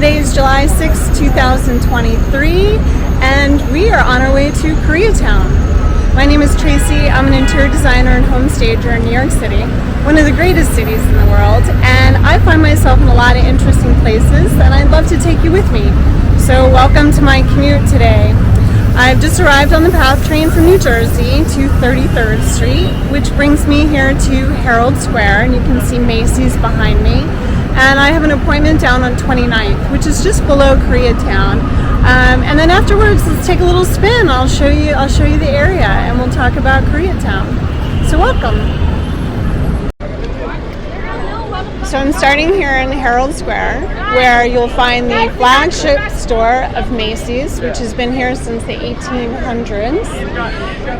Today is July 6, 2023, and we are on our way to Korea Town. My name is Tracy. I'm an interior designer and home stager in New York City, one of the greatest cities in the world, and I find myself in a lot of interesting places, and I'd love to take you with me. So welcome to my commute today. I've just arrived on the PATH train from New Jersey to 33rd Street, which brings me here to Herald Square, and you can see Macy's behind me. And I have an appointment down on 29th, which is just below Korea Town. And then afterwards, let's take a little spin. I'll show you the area, and we'll talk about Korea Town. So welcome. So I'm starting here in Herald Square, where you'll find the flagship store of Macy's, which has been here since the 1800s.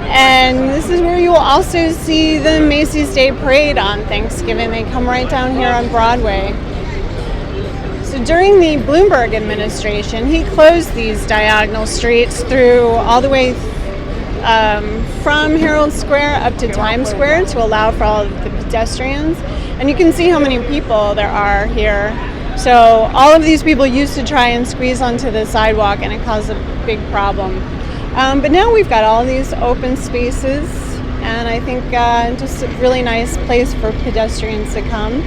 And this is where you will also see the Macy's Day Parade on Thanksgiving. They come right down here on Broadway. So during the Bloomberg administration, he closed these diagonal streets through all the way from Herald Square up to Times Square to allow for all of the pedestrians. And you can see how many people there are here. So all of these people used to try and squeeze onto the sidewalk, and it caused a big problem. But now we've got all these open spaces, and I think just a really nice place for pedestrians to come.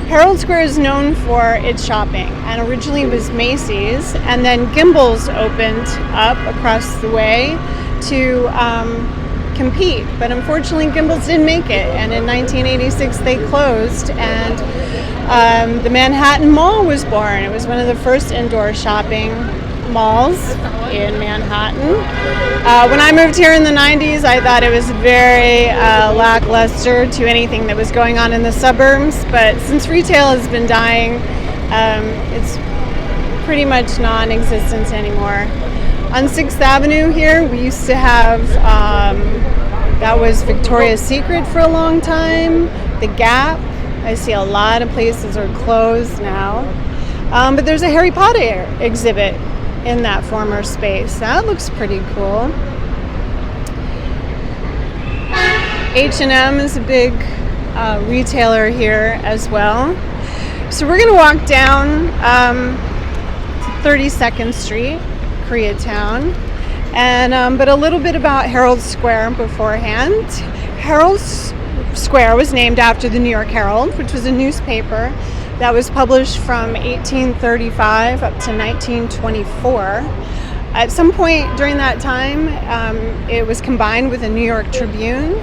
Herald Square is known for its shopping, and originally was Macy's, and then Gimbel's opened up across the way to compete, but unfortunately Gimbel's didn't make it, and in 1986 they closed, and the Manhattan Mall was born. It was one of the first indoor shopping malls in Manhattan. When I moved here in the 90s, I thought it was very lackluster to anything that was going on in the suburbs, but since retail has been dying, it's pretty much non-existent anymore. On 6th Avenue here, we used to have, that was Victoria's Secret for a long time, The Gap. I see a lot of places are closed now. But there's a Harry Potter exhibit in that former space. That looks pretty cool. H&M is a big retailer here as well. So we're gonna walk down to 32nd Street, Korea Town, and but a little bit about Herald Square beforehand. Herald Square was named after the New York Herald, which was a newspaper that was published from 1835 up to 1924. At some point during that time, it was combined with the New York Tribune,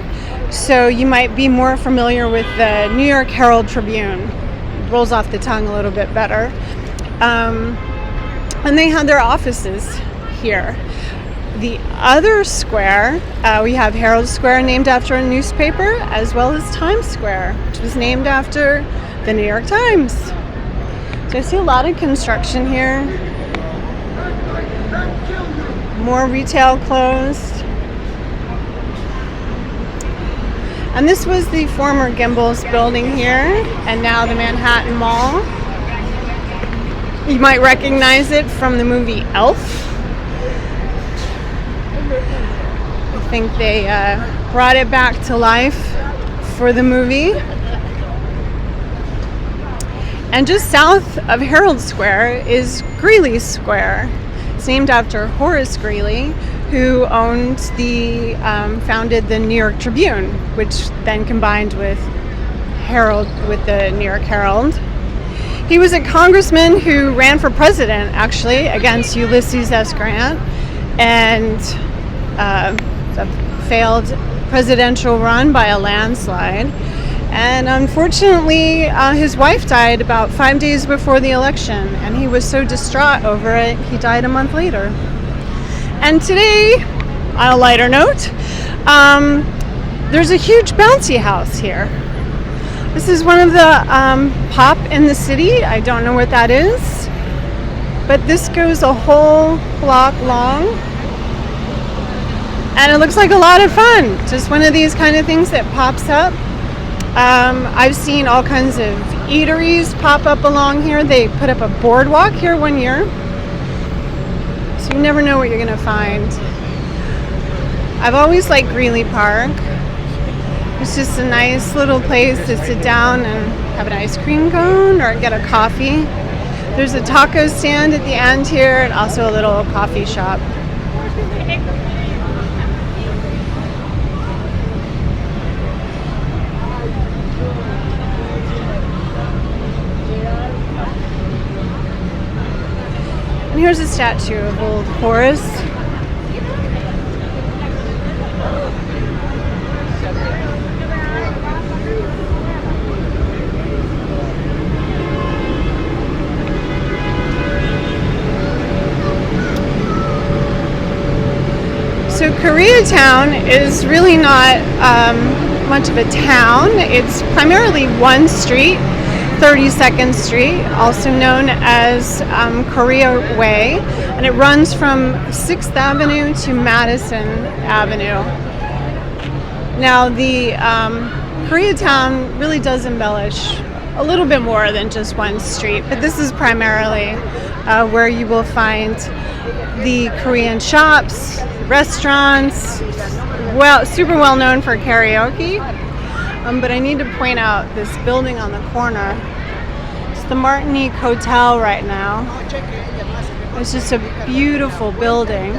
so you might be more familiar with the New York Herald Tribune. It rolls off the tongue a little bit better. And they had their offices here. The other square, we have Herald Square, named after a newspaper, as well as Times Square, which was named after the New York Times. So I see a lot of construction here. More retail closed. And this was the former Gimbel's building here, and now the Manhattan Mall. You might recognize it from the movie Elf. I think they brought it back to life for the movie. And just south of Herald Square is Greeley Square. It's named after Horace Greeley, who founded the New York Tribune, which then combined with the New York Herald. He was a congressman who ran for president, actually, against Ulysses S. Grant, and a failed presidential run by a landslide. And unfortunately, his wife died about 5 days before the election, and he was so distraught over it, he died a month later. And today, on a lighter note, there's a huge bouncy house here. This is one of the pop in the city. I don't know what that is, but this goes a whole block long, and it looks like a lot of fun. Just one of these kind of things that pops up. I've seen all kinds of eateries pop up along here. They put up a boardwalk here one year, so you never know what you're gonna find. I've always liked Greeley Park. It's just a nice little place to sit down and have an ice cream cone or get a coffee. There's a taco stand at the end here and also a little coffee shop. And here's a statue of old Horace. So Koreatown is really not much of a town. It's primarily one street, 32nd Street, also known as Korea Way, and it runs from 6th Avenue to Madison Avenue. Now the Koreatown really does embellish a little bit more than just one street, but this is primarily where you will find the Korean shops, restaurants, super well known for karaoke. But I need to point out this building on the corner. It's the Martinique Hotel right now. It's just a beautiful building.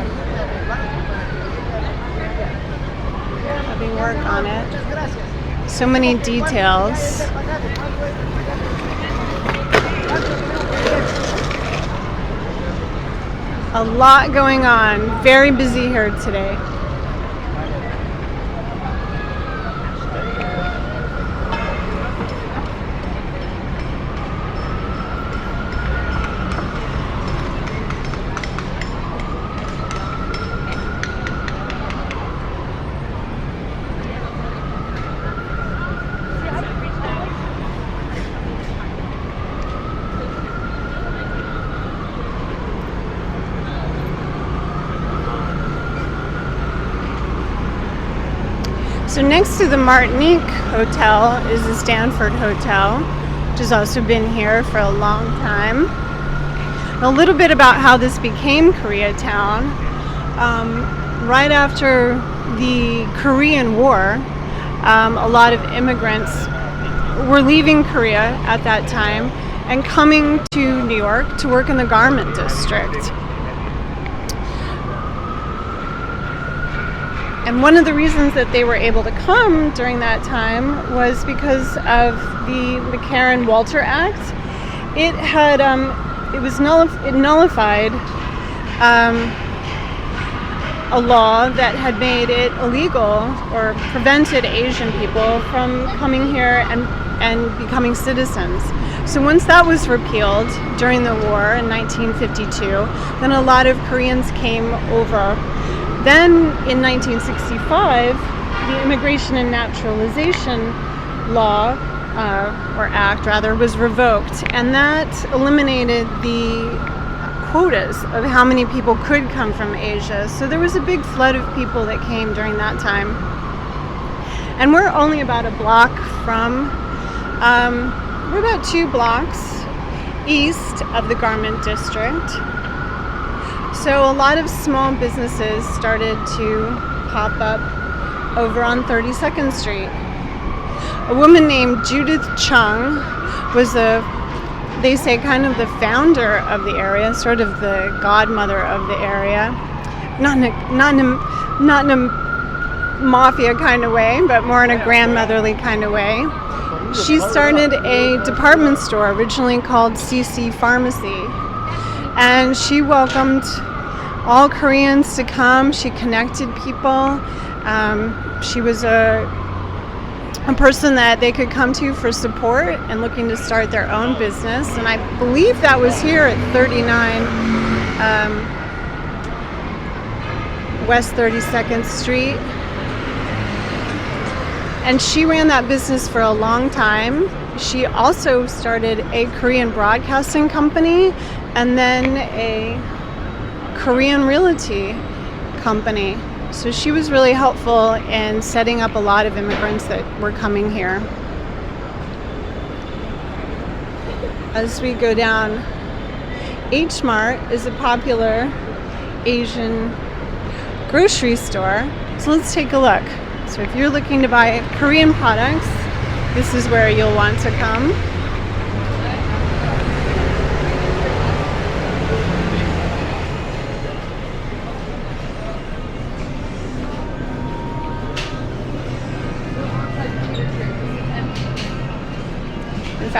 Having work on it. So many details. A lot going on. Very busy here today. So next to the Martinique Hotel is the Stanford Hotel, which has also been here for a long time. A little bit about how this became Koreatown. Right after the Korean War, a lot of immigrants were leaving Korea at that time and coming to New York to work in the garment district. And one of the reasons that they were able to come during that time was because of the McCarran-Walter Act. It had it nullified a law that had made it illegal or prevented Asian people from coming here and becoming citizens. So once that was repealed during the war in 1952, then a lot of Koreans came over. Then in 1965, the Immigration and Naturalization Law, or Act rather, was revoked, and that eliminated the quotas of how many people could come from Asia. So there was a big flood of people that came during that time. And we're only about a block from, we're about 2 blocks east of the garment district. So a lot of small businesses started to pop up over on 32nd Street. A woman named Judith Chung was they say kind of the founder of the area, sort of the godmother of the area. Not in a mafia kind of way, but more in a grandmotherly kind of way. She started a department store originally called CC Pharmacy. And she welcomed all Koreans to come. She connected people. She was a person that they could come to for support and looking to start their own business. And I believe that was here at 39 West 32nd Street. And she ran that business for a long time. She also started a Korean broadcasting company and then a Korean realty company. So she was really helpful in setting up a lot of immigrants that were coming here. As we go down, H Mart is a popular Asian grocery store. So let's take a look. So if you're looking to buy Korean products, this is where you'll want to come.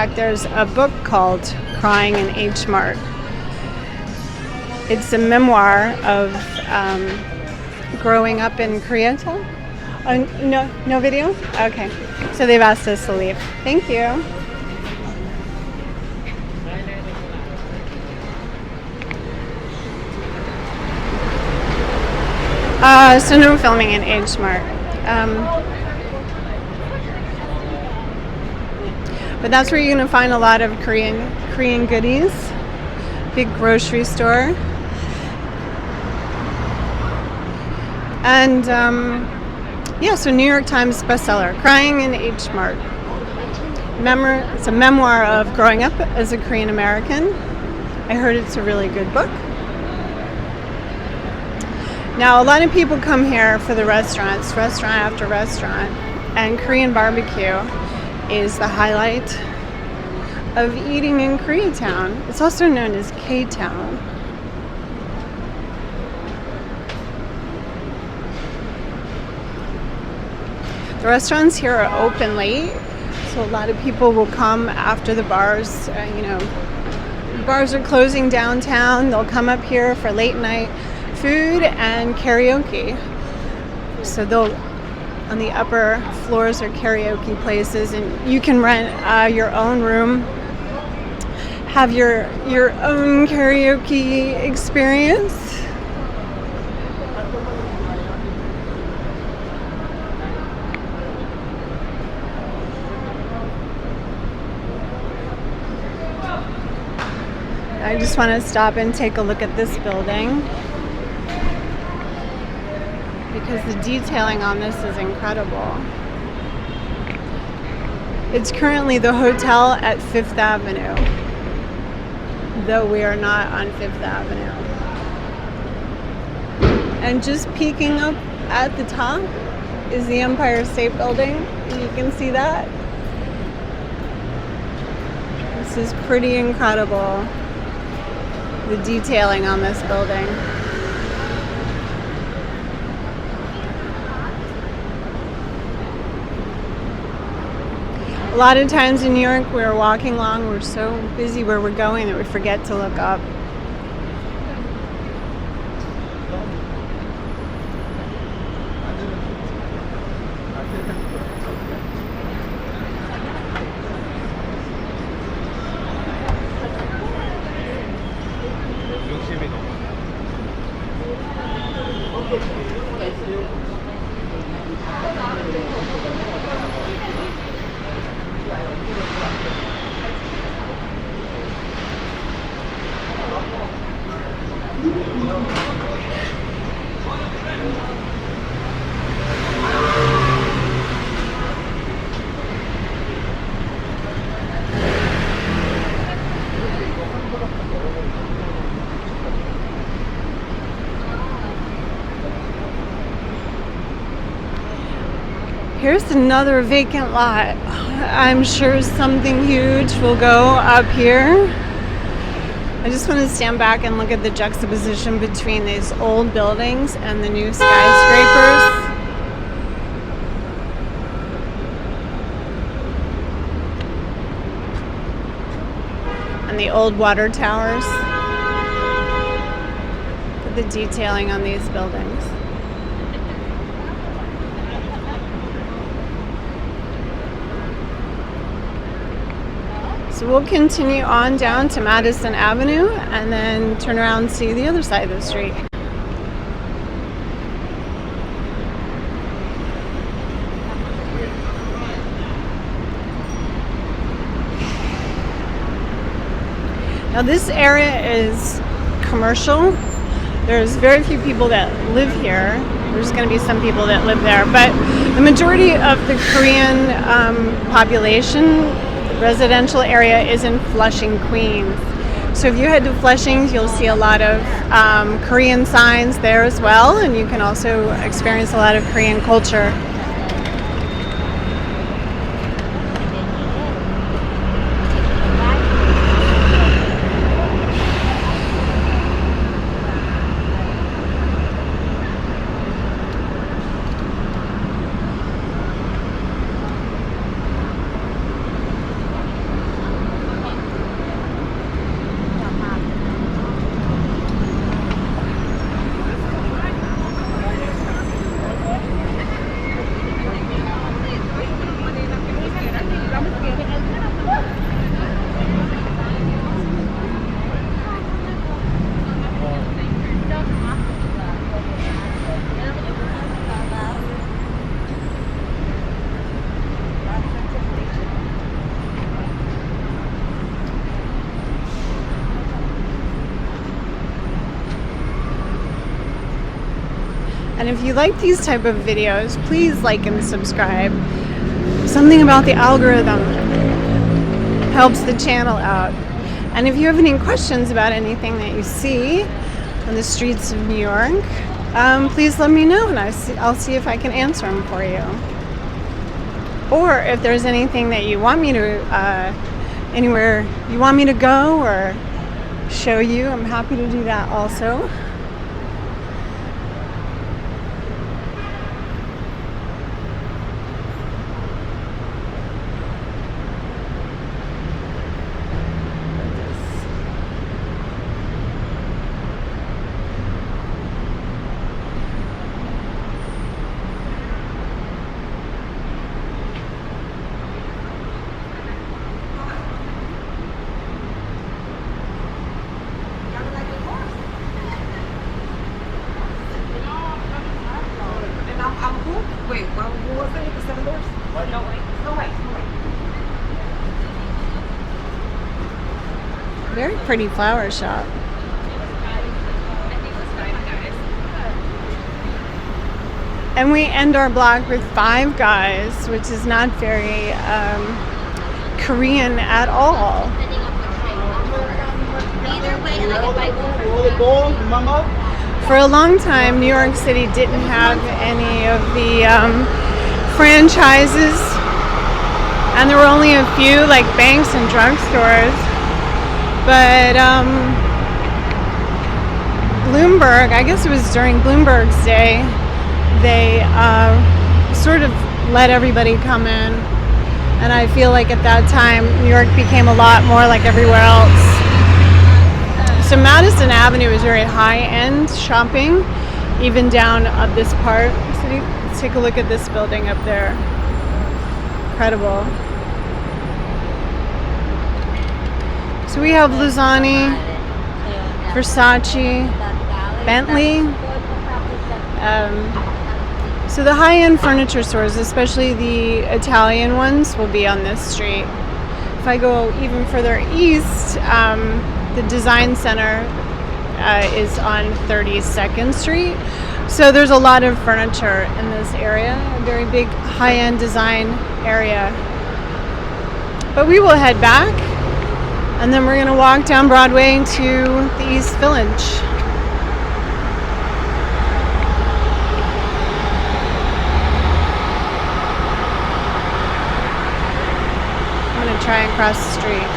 fact, there's a book called Crying in H Mart. It's a memoir of growing up in Korea Town. No video? Okay. So they've asked us to leave. Thank you. So no filming in H Mart. But that's where you're going to find a lot of Korean goodies. Big grocery store. And so New York Times bestseller, Crying in H Mart. It's a memoir of growing up as a Korean American. I heard it's a really good book. Now, a lot of people come here for the restaurant after restaurant, and Korean barbecue is the highlight of eating in Koreatown. It's also known as K-Town. The restaurants here are open late, so a lot of people will come after the bars. Bars are closing downtown. They'll come up here for late night food and karaoke. So on the upper floors are karaoke places, and you can rent your own room, have your own karaoke experience. I just want to stop and take a look at this building, because the detailing on this is incredible. It's currently the hotel at Fifth Avenue, though we are not on Fifth Avenue. And just peeking up at the top is the Empire State Building. You can see that. This is pretty incredible, the detailing on this building. A lot of times in New York, we're walking along, we're so busy where we're going that we forget to look up. Here's another vacant lot. I'm sure something huge will go up here. I just want to stand back and look at the juxtaposition between these old buildings and the new skyscrapers. And the old water towers. Look at the detailing on these buildings. So we'll continue on down to Madison Avenue and then turn around and see the other side of the street. Now this area is commercial. There's very few people that live here. There's going to be some people that live there, but the majority of the Korean population, residential area, is in Flushing, Queens. So if you head to Flushing, you'll see a lot of Korean signs there as well, and you can also experience a lot of Korean culture. And if you like these type of videos, please like and subscribe. Something about the algorithm helps the channel out. And if you have any questions about anything that you see on the streets of New York, please let me know, and I'll see if I can answer them for you. Or if there's anything that you want me to, anywhere you want me to go or show you, I'm happy to do that also. Wait, what was it? The 7 doors? No way. Very pretty flower shop. And we end our blog with Five Guys, which is not very Korean at all. For a long time, New York City didn't have any of the franchises, and there were only a few, like banks and drugstores. But Bloomberg, I guess it was during Bloomberg's day, they sort of let everybody come in, and I feel like at that time New York became a lot more like everywhere else. So Madison Avenue is very high-end shopping, even down up this part. So let's take a look at this building up there. Incredible. So we have Luzani, Versace, Bentley. So the high-end furniture stores, especially the Italian ones, will be on this street. If I go even further east, the Design Center is on 32nd Street. So there's a lot of furniture in this area, a very big high-end design area. But we will head back, and then we're going to walk down Broadway to the East Village. I'm going to try and cross the street.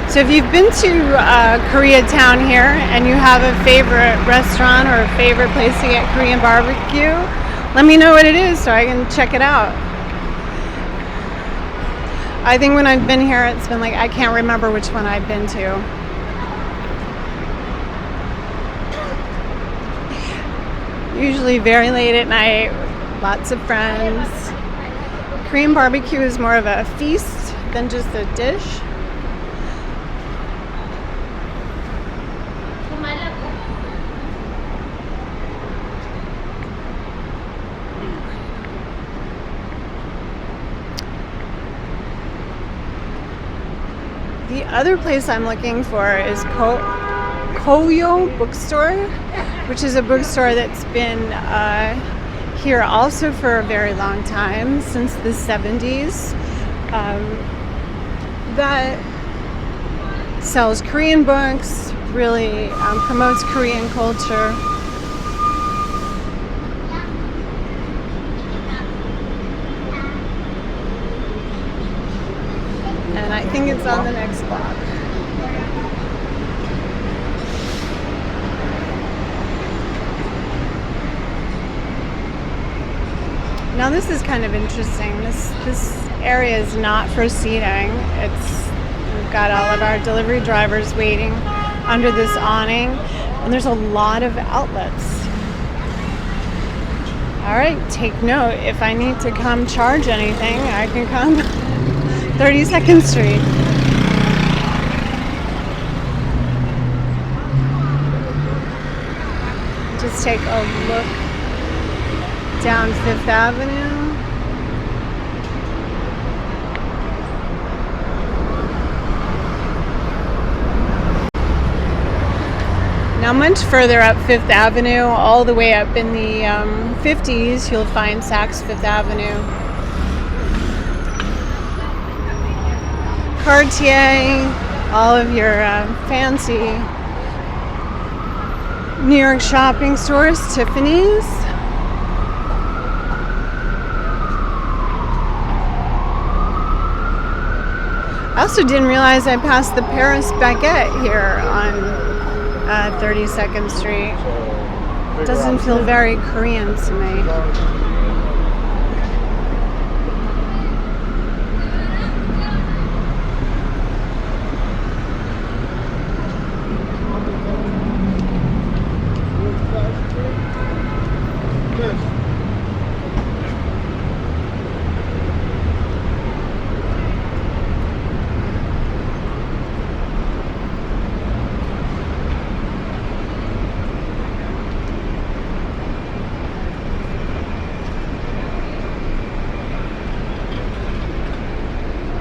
So if you've been to Korea Town here and you have a favorite restaurant or a favorite place to get Korean barbecue, let me know what it is so I can check it out. I think when I've been here, it's been like, I can't remember which one I've been to. Usually very late at night, lots of friends. Korean barbecue is more of a feast than just a dish. The other place I'm looking for is Koro Bookstore, which is a bookstore that's been here also for a very long time, since the 70s. That sells Korean books, really promotes Korean culture. And I think it's on the next block. Now this is kind of interesting. This area is not for seating. We've got all of our delivery drivers waiting under this awning, and there's a lot of outlets. All right, take note. If I need to come charge anything, I can come 32nd Street. Let's take a look down Fifth Avenue. Now much further up Fifth Avenue, all the way up in the 50s, you'll find Saks Fifth Avenue. Cartier, all of your fancy New York shopping stores, Tiffany's. I also didn't realize I passed the Paris Baguette here on 32nd Street. Doesn't feel very Korean to me.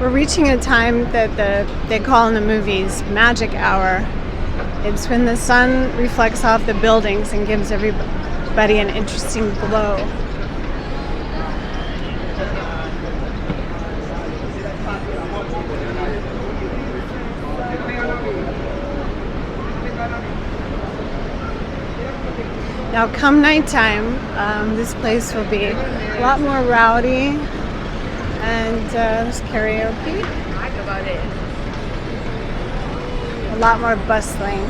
We're reaching a time that they call in the movies magic hour. It's when the sun reflects off the buildings and gives everybody an interesting glow. Now come nighttime, this place will be a lot more rowdy. And there's karaoke. A lot more bustling.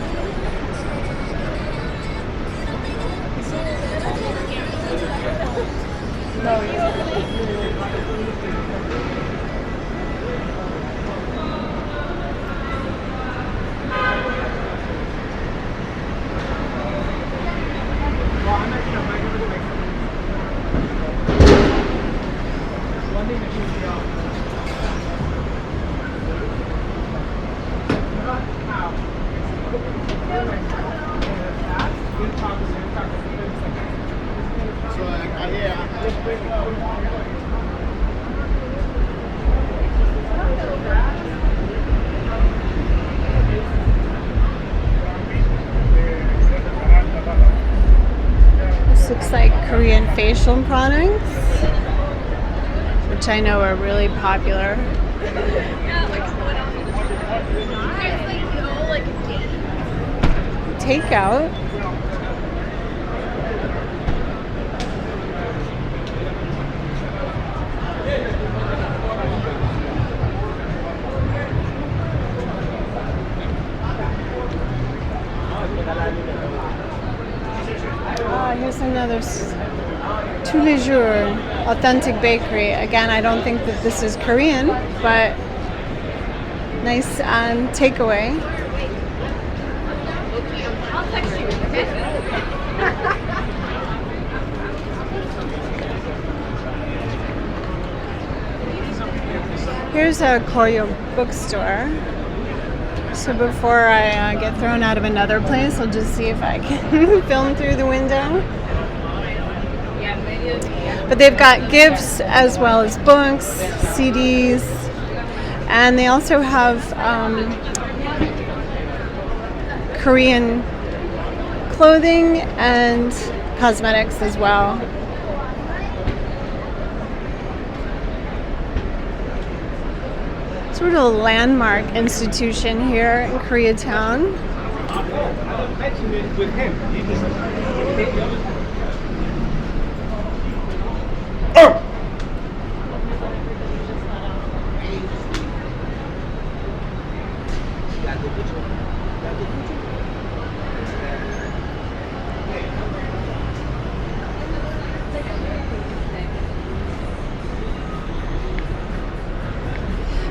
This looks like Korean facial products, which I know are really popular. Takeout. Here's another tous les jours authentic bakery. Again, I don't think that this is Korean, but nice takeaway. I'll text you, okay? Here's a Koro Bookstore. So before I get thrown out of another place, I'll just see if I can film through the window. But they've got gifts as well as books, CDs, and they also have Korean clothing and cosmetics as well. Sort of a landmark institution here in Korea Town.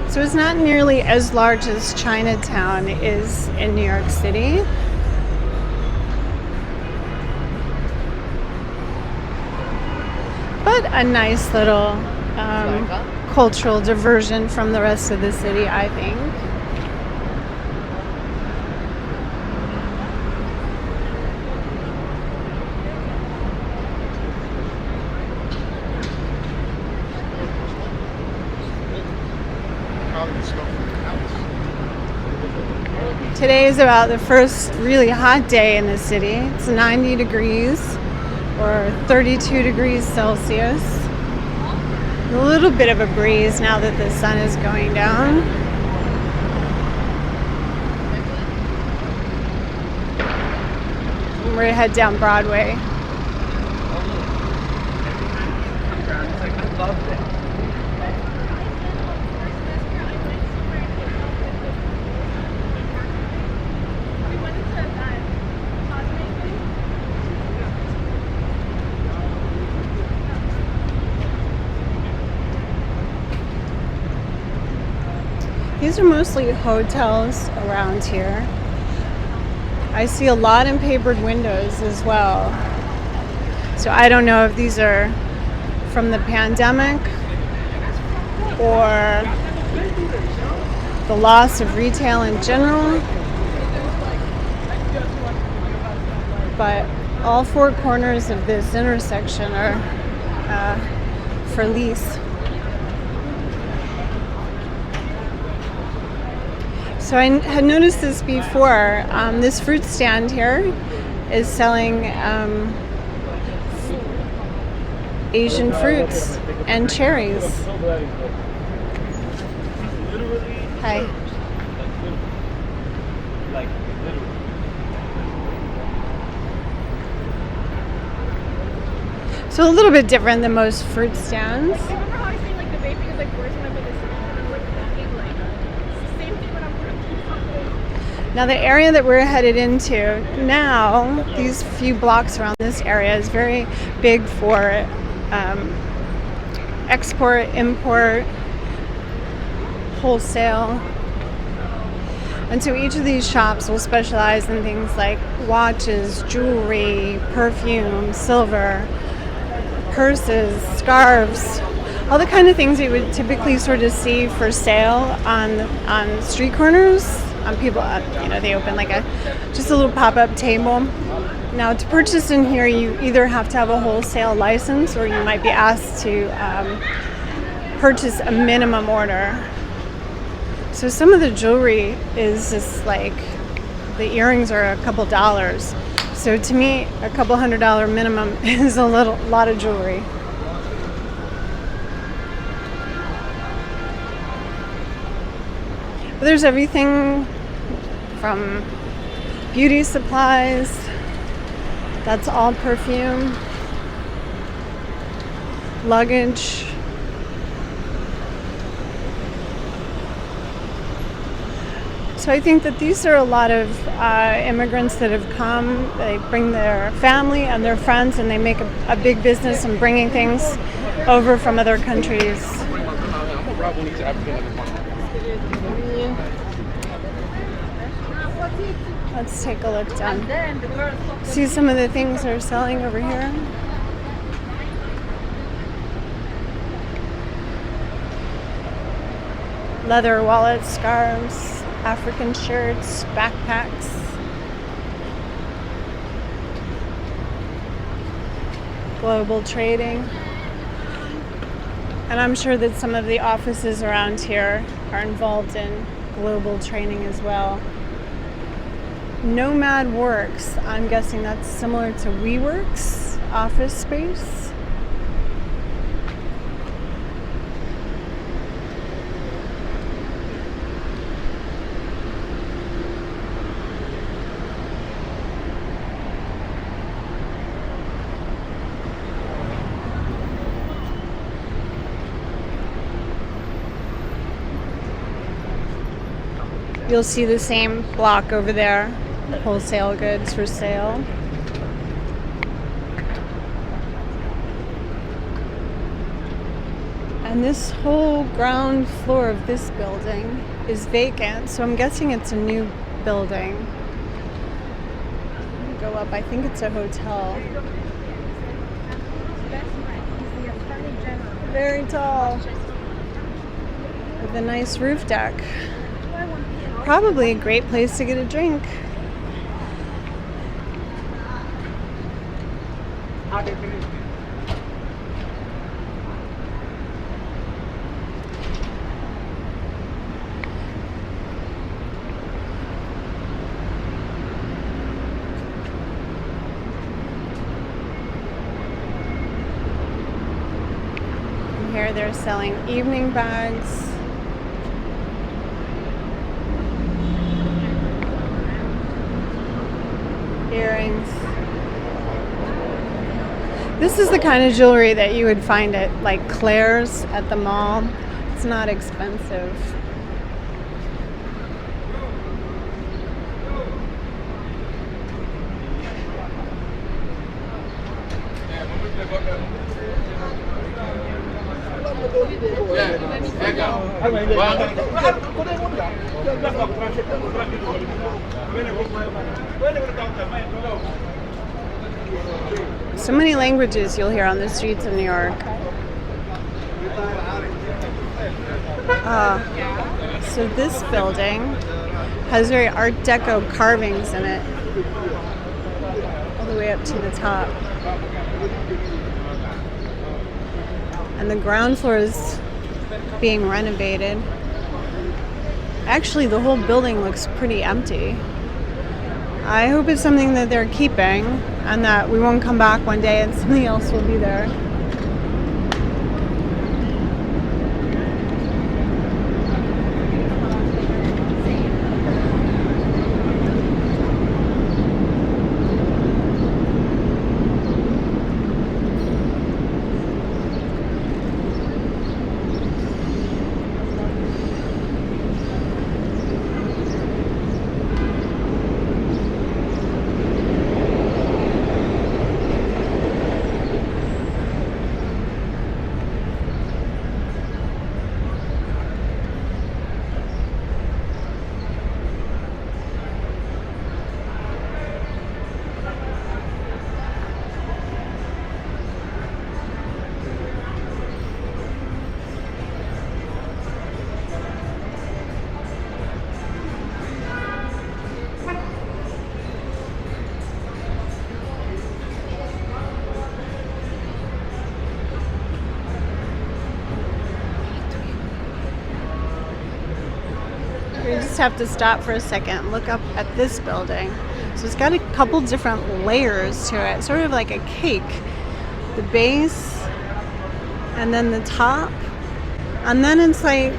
So it's not nearly as large as Chinatown is in New York City. But a nice little cultural diversion from the rest of the city, I think. Today is about the first really hot day in the city. It's 90 degrees or 32 degrees Celsius. A little bit of a breeze now that the sun is going down. We're gonna head down Broadway. These are mostly hotels around here. I see a lot in papered windows as well. So I don't know if these are from the pandemic or the loss of retail in general. But all four corners of this intersection are for lease. So I had noticed this before. This fruit stand here is selling Asian fruits and cherries. Hi. So a little bit different than most fruit stands. Remember how I say like the vaping is like worse when I'm in the city and I'm like walking like it's the same thing when I'm working. Now the area that we're headed into now, these few blocks around this area is very big for export, import, wholesale. And so each of these shops will specialize in things like watches, jewelry, perfume, silver, purses, scarves, all the kind of things you would typically sort of see for sale on street corners. People, they open like just a little pop-up table. Now, to purchase in here, you either have to have a wholesale license, or you might be asked to purchase a minimum order. So some of the jewelry is just like the earrings are a couple dollars. So to me, a couple $100 minimum is a lot of jewelry. But there's everything from beauty supplies, that's all perfume, luggage, so I think that these are a lot of immigrants that have come. They bring their family and their friends, and they make a big business in bringing things over from other countries. Let's take a look down. See some of the things they're selling over here. Leather wallets, scarves, African shirts, backpacks. Global trading. And I'm sure that some of the offices around here are involved in global training as well. Nomad Works, I'm guessing that's similar to WeWork's office space. You'll see the same block over there, wholesale goods for sale. And this whole ground floor of this building is vacant, so I'm guessing it's a new building. Go up, I think it's a hotel. Very tall, with a nice roof deck. Probably a great place to get a drink. they're selling evening bags. Earrings. This is the kind of jewelry that you would find at like Claire's at the mall. It's not expensive. So many languages you'll hear on the streets of New York. So this building has very Art Deco carvings in it, all the way up to the top. And the ground floor is being renovated. Actually, the whole building looks pretty empty. I hope it's something that they're keeping and that we won't come back one day and something else will be there. We just have to stop for a second and look up at this building. So it's got a couple different layers to it, sort of like a cake. The base, and then the top, and then it's like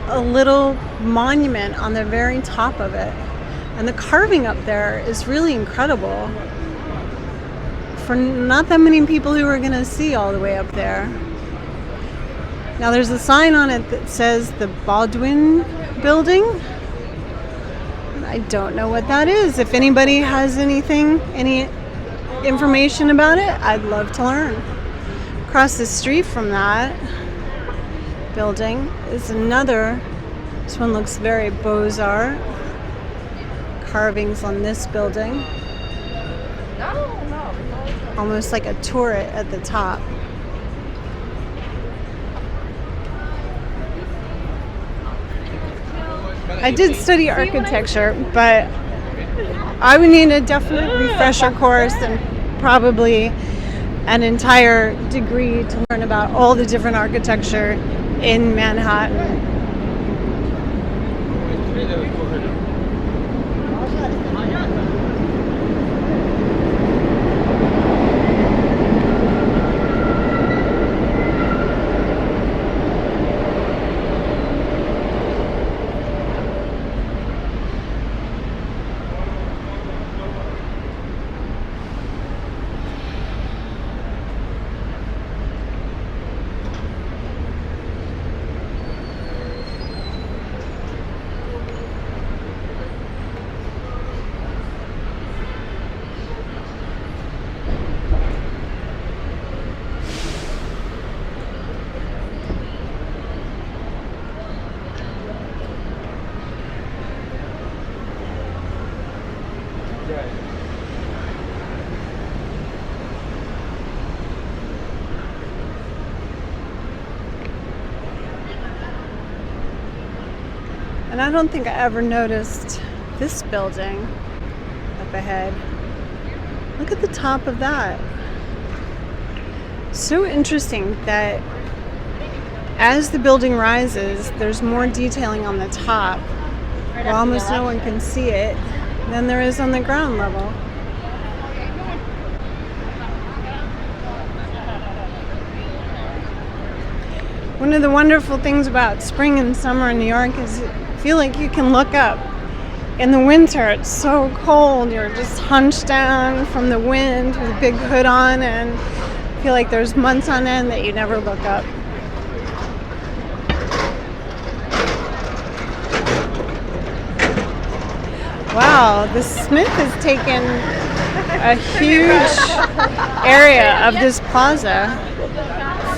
a little monument on the very top of it. And the carving up there is really incredible for not that many people who are going to see all the way up there. Now there's a sign on it that says the Baldwin Building. I don't know what that is. If anybody has any information about it, I'd love to learn. Across the street from that building is another. This one looks very Beaux-Arts. Carvings on this building. Almost like a turret at the top. I did study architecture, but I would need a definite refresher course and probably an entire degree to learn about all the different architecture in Manhattan. And I don't think I ever noticed this building up ahead. Look at the top of that. So interesting that as the building rises, there's more detailing on the top, where almost no one can see it, than there is on the ground level. One of the wonderful things about spring and summer in New York is I feel like you can look up. In the winter, it's so cold. You're just hunched down from the wind with a big hood on, and I feel like there's months on end that you never look up. Wow, the Smith has taken a huge area of this plaza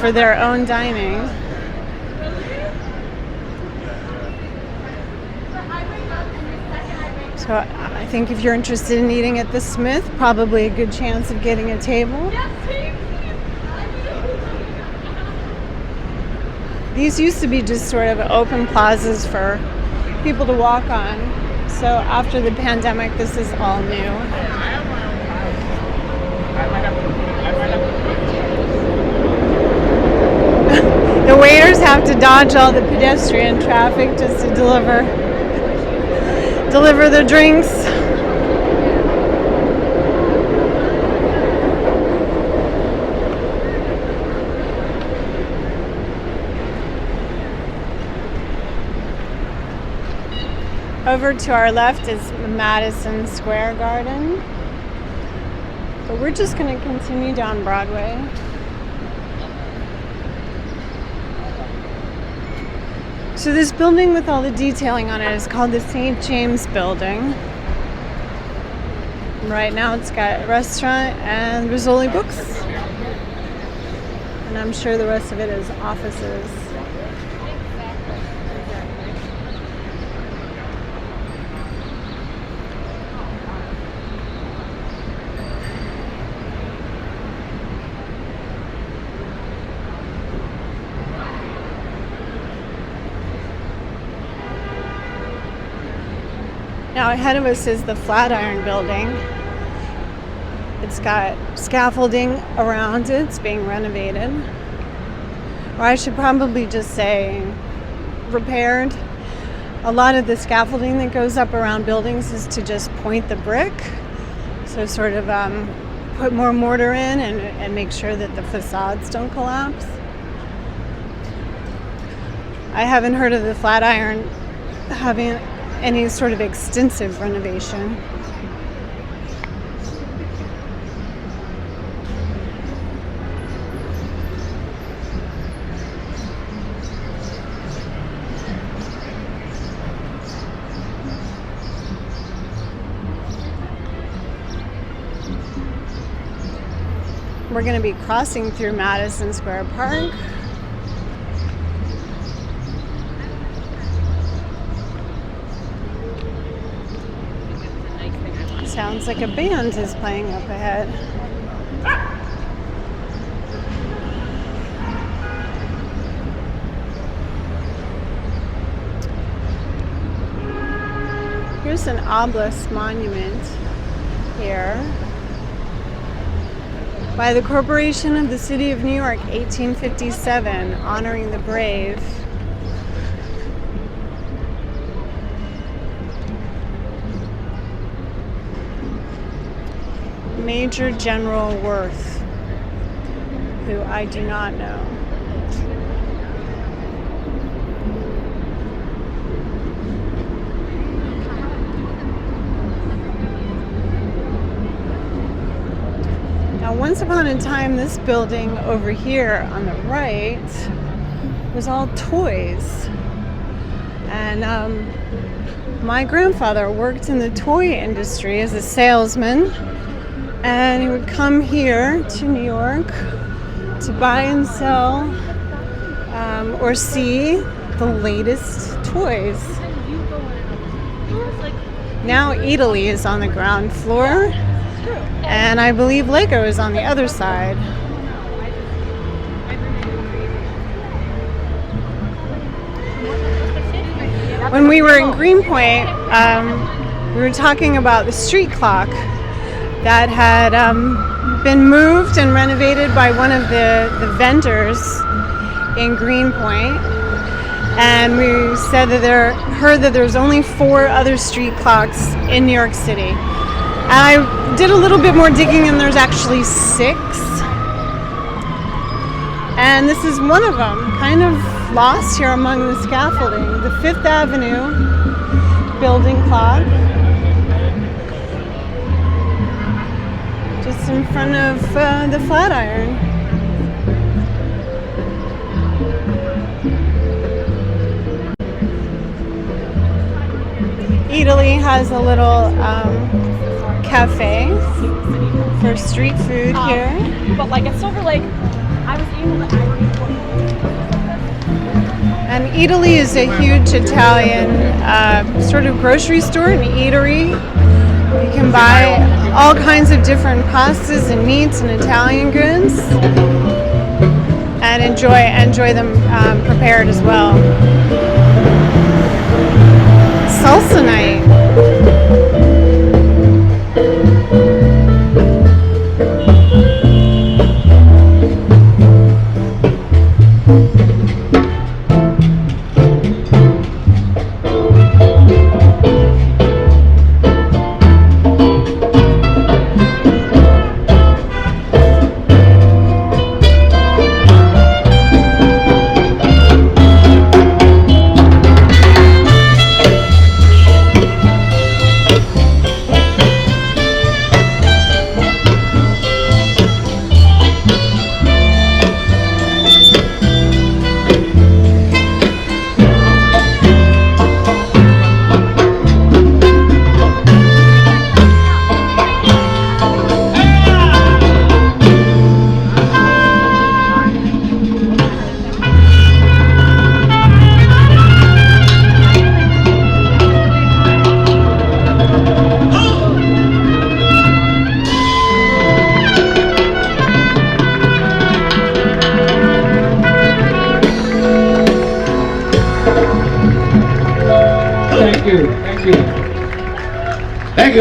for their own dining. So I think if you're interested in eating at the Smith, probably a good chance of getting a table. These used to be just sort of open plazas for people to walk on. So after the pandemic, this is all new. The waiters have to dodge all the pedestrian traffic just to deliver the drinks. Over to our left is Madison Square Garden. But we're just going to continue down Broadway. So this building with all the detailing on it is called the St. James Building. Right now it's got a restaurant and Rizzoli Books. And I'm sure the rest of it is offices. Now ahead of us is the Flatiron Building. It's got scaffolding around it. It's being renovated. Or I should probably just say repaired. A lot of the scaffolding that goes up around buildings is to just point the brick. So sort of put more mortar in and make sure that the facades don't collapse. I haven't heard of the Flatiron having any sort of extensive renovation. We're going to be crossing through Madison Square Park. Sounds like a band is playing up ahead. Here's an obelisk monument here by the Corporation of the City of New York, 1857, honoring the brave. Major General Worth, who I do not know. Now, once upon a time, this building over here on the right was all toys. And my grandfather worked in the toy industry as a salesman. And he would come here to New York to buy and sell or see the latest toys. Now Italy is on the ground floor, and I believe Lego is on the other side. When we were in Greenpoint, we were talking about the street clock that had been moved and renovated by one of the vendors in Greenpoint. And we said that heard that there's only 4 other street clocks in New York City. And I did a little bit more digging, and there's actually 6. And this is one of them, kind of lost here among the scaffolding. The Fifth Avenue building clock. Just in front of the Flatiron. Italy has a little cafe for street food here. But like it's over like I was eating the Irish one. And Italy is a huge Italian sort of grocery store and eatery. You can buy all kinds of different pastas and meats and Italian goods, and enjoy them prepared as well. Salsa night.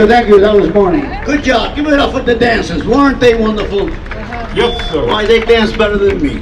Thank you, that was morning. Good job. Give it up for the dancers. Weren't they wonderful? Yes, sir. Why, they dance better than me.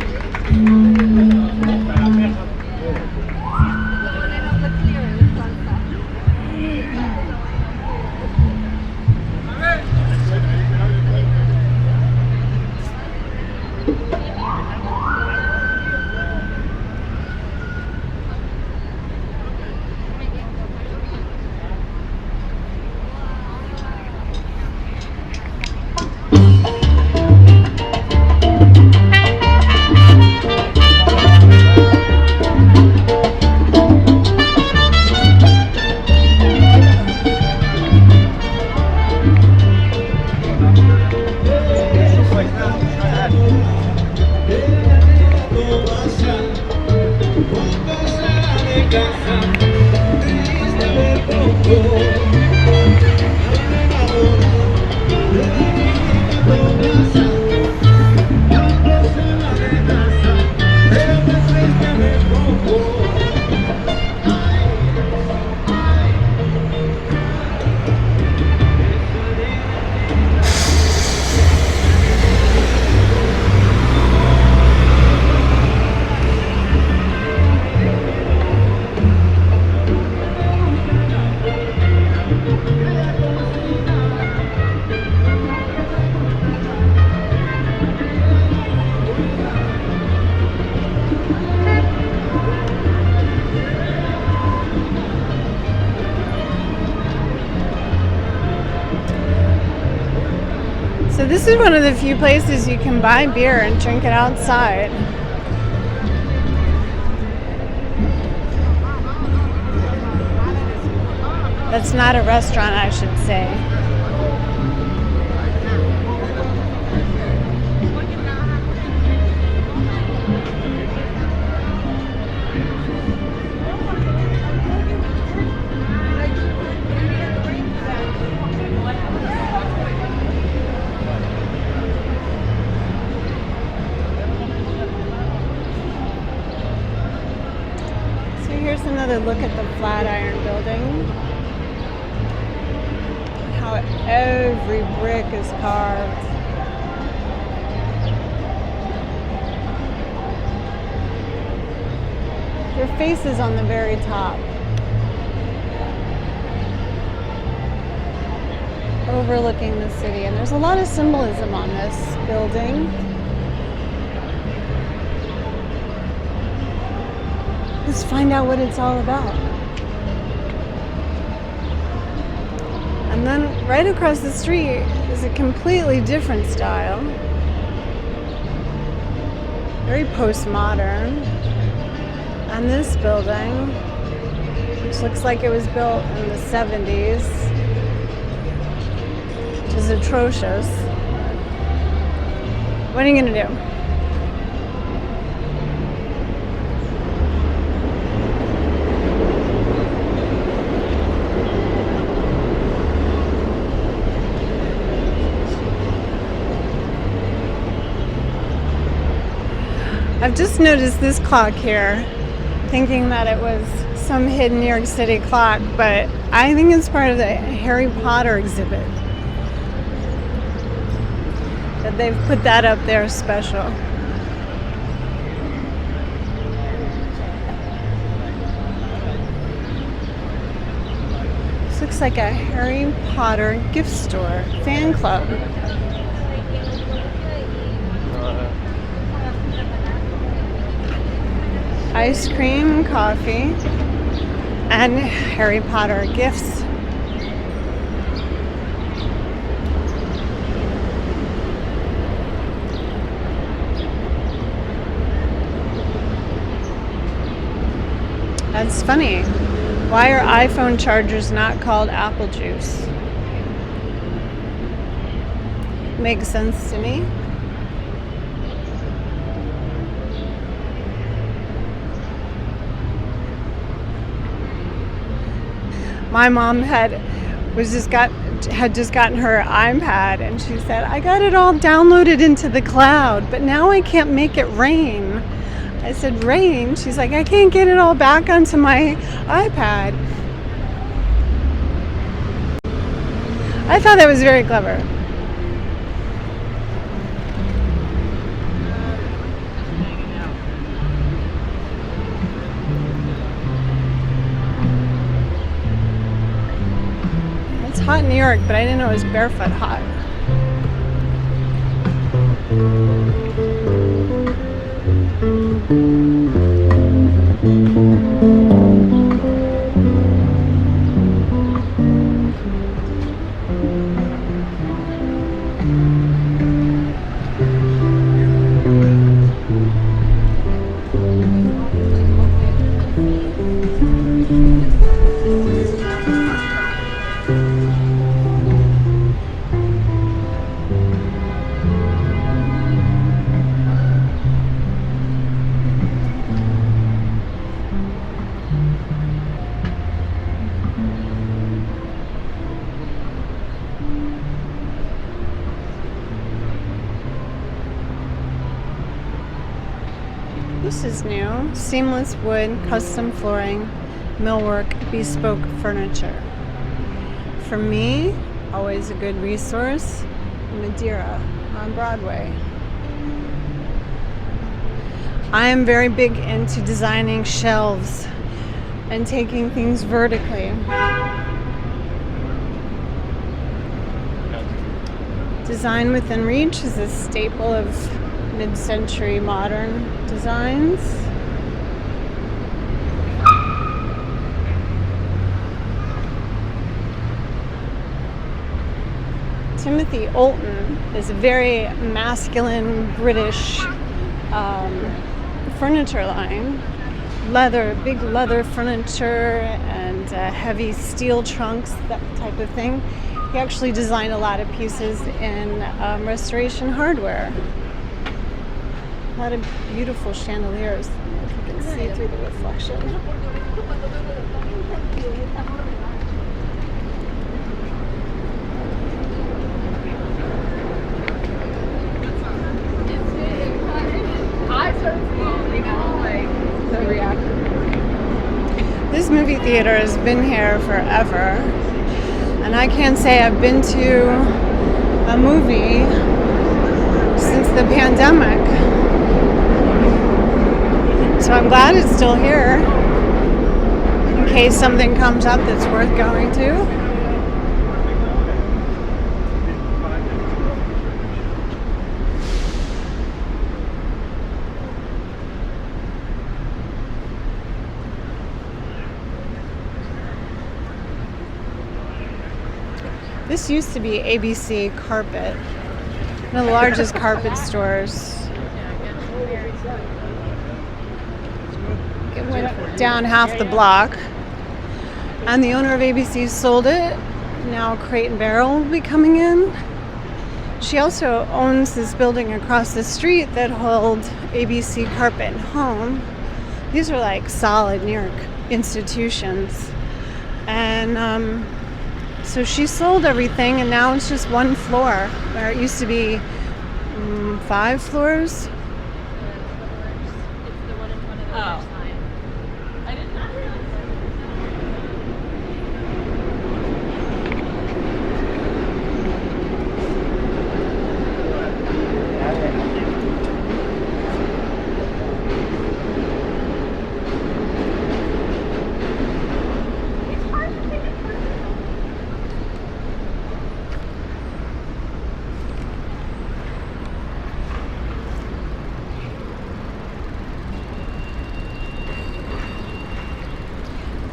So this is one of the few places you can buy beer and drink it outside. That's not a restaurant, I should say. Here's another look at the Flatiron building. How every brick is carved. Your face is on the very top. Overlooking the city. And there's a lot of symbolism on this building. Let's find out what it's all about. And then right across the street is a completely different style. Very postmodern. And this building, which looks like it was built in the 70s, which is atrocious. What are you gonna do? I've just noticed this clock here, thinking that it was some hidden New York City clock, but I think it's part of the Harry Potter exhibit. That they've put that up there special. This looks like a Harry Potter gift store, fan club. Ice cream, coffee, and Harry Potter gifts. That's funny. Why are iPhone chargers not called apple juice? Makes sense to me. My mom had just gotten her iPad, and she said, I got it all downloaded into the cloud, but now I can't make it rain. I said, rain? She's like, I can't get it all back onto my iPad. I thought that was very clever. It's hot in New York, but I didn't know it was barefoot hot. This is new. Seamless wood, custom flooring, millwork, bespoke furniture. For me, always a good resource, Madeira on Broadway. I am very big into designing shelves and taking things vertically. Design within reach is a staple of mid-century modern designs. Timothy Oulton is a very masculine British furniture line. Big leather furniture and heavy steel trunks, that type of thing. He actually designed a lot of pieces in restoration hardware. A lot of beautiful chandeliers. If you can see through the reflection. This movie theater has been here forever, and I can't say I've been to a movie since the pandemic. So I'm glad it's still here, in case something comes up that's worth going to. This used to be ABC Carpet, one of the largest carpet stores. It went down half the block, and the owner of ABC sold it. Now Crate and Barrel will be coming in. She also owns this building across the street that holds ABC Carpet and Home. These are like solid New York institutions. And so she sold everything, and now it's just one floor, where it used to be 5 floors. It's the one in front of the other sign. I didn't know.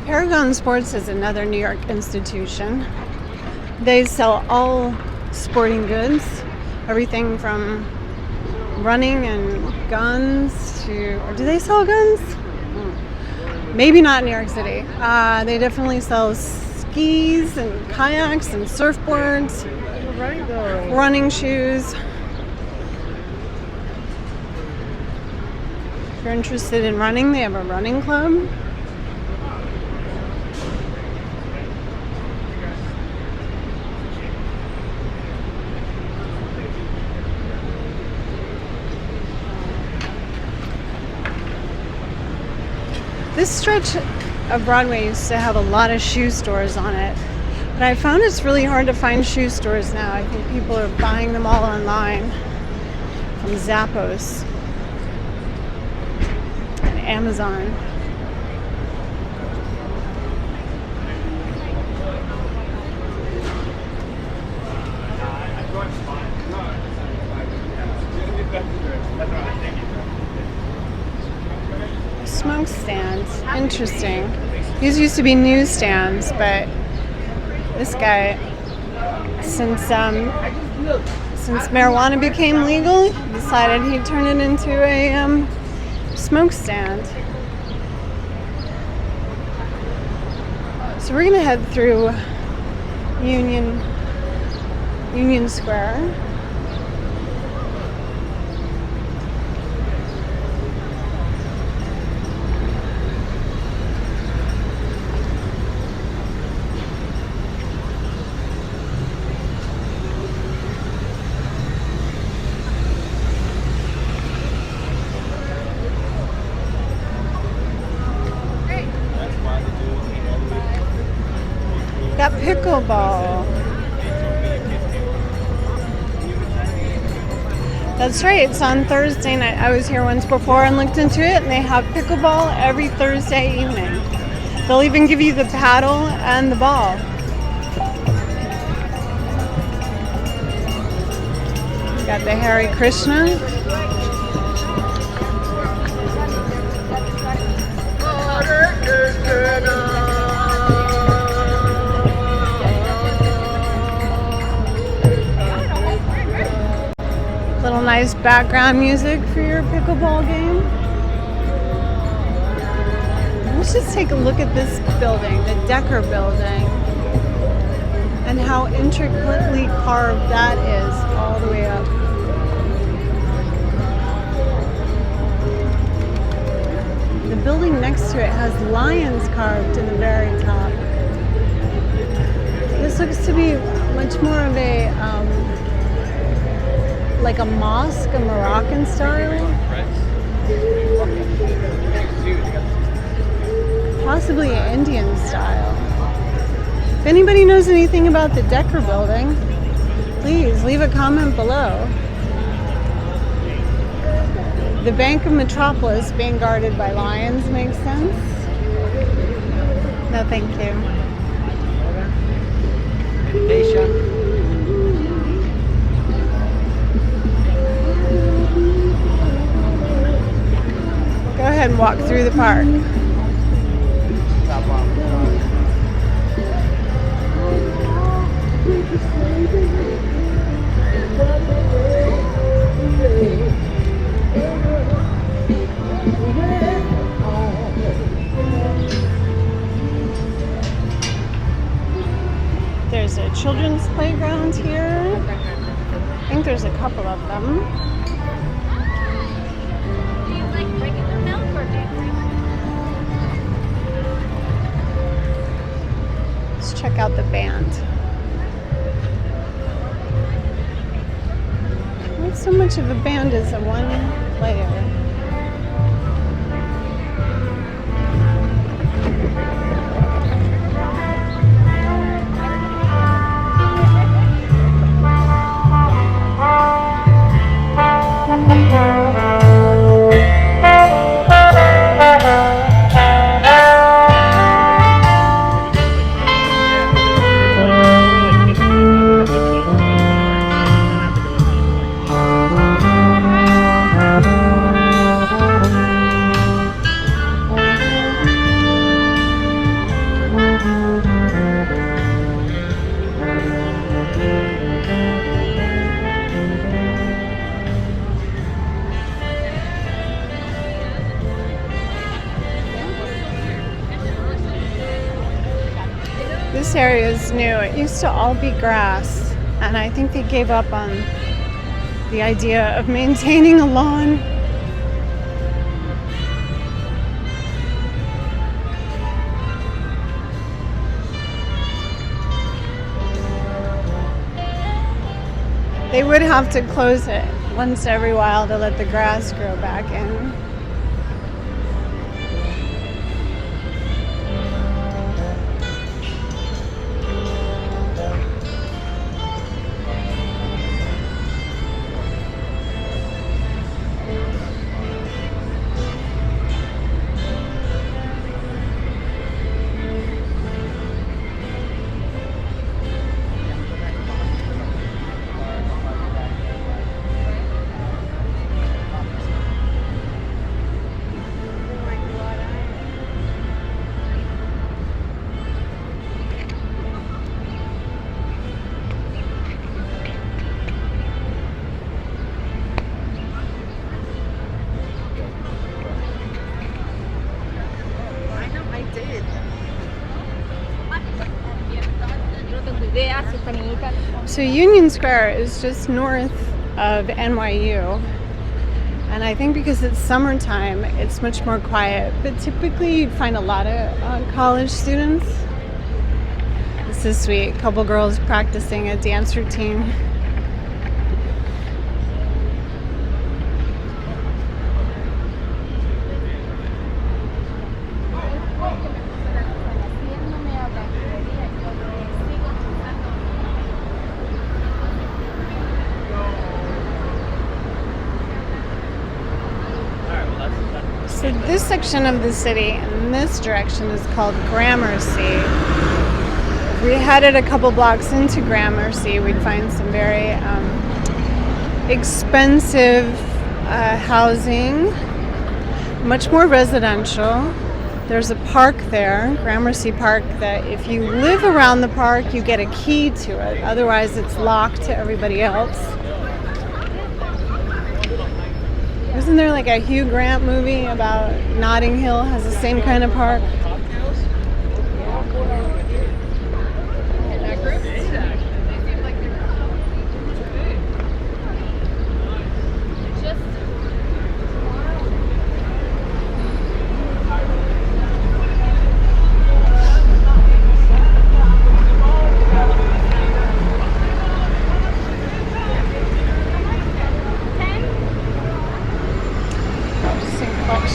Paragon Sports is another New York institution. They sell all sporting goods, everything from running and guns to, or do they sell guns? Maybe not in New York City. They definitely sell skis and kayaks and surfboards, running shoes. If you're interested in running, they have a running club. This stretch of Broadway used to have a lot of shoe stores on it, but I found it's really hard to find shoe stores now. I think people are buying them all online from Zappos and Amazon. Smoke stands. Interesting. These used to be newsstands, but this guy, since marijuana became legal, he decided he'd turn it into a smoke stand. So we're gonna head through Union Square. Got pickleball. That's right, it's on Thursday night. I was here once before and looked into it, and they have pickleball every Thursday evening. They'll even give you the paddle and the ball. Got the Hare Krishna. Little nice background music for your pickleball game. Let's just take a look at this building, the Decker building, and how intricately carved that is all the way up. The building next to it has lions carved in the very top. This looks to be much more of a like a mosque, a Moroccan style. Possibly an Indian style. If anybody knows anything about the Decker building, please leave a comment below. The Bank of Metropolis being guarded by lions makes sense. No, thank you. Go ahead and walk through the park. There's a children's playground here. I think there's a couple of them. Do you like regular milk or dairy? Let's check out the band. Not so much of a band as a one player. This area is new. It used to all be grass, and I think they gave up on the idea of maintaining a lawn. They would have to close it once every while to let the grass grow back in. So Union Square is just north of NYU, and I think because it's summertime it's much more quiet, but typically you'd find a lot of college students. This is sweet, a couple girls practicing a dance routine. So this section of the city in this direction is called Gramercy. If we headed a couple blocks into Gramercy, we'd find some very expensive housing, much more residential. There's a park there, Gramercy Park, that if you live around the park, you get a key to it. Otherwise, it's locked to everybody else. Isn't there like a Hugh Grant movie about Notting Hill has the same kind of park?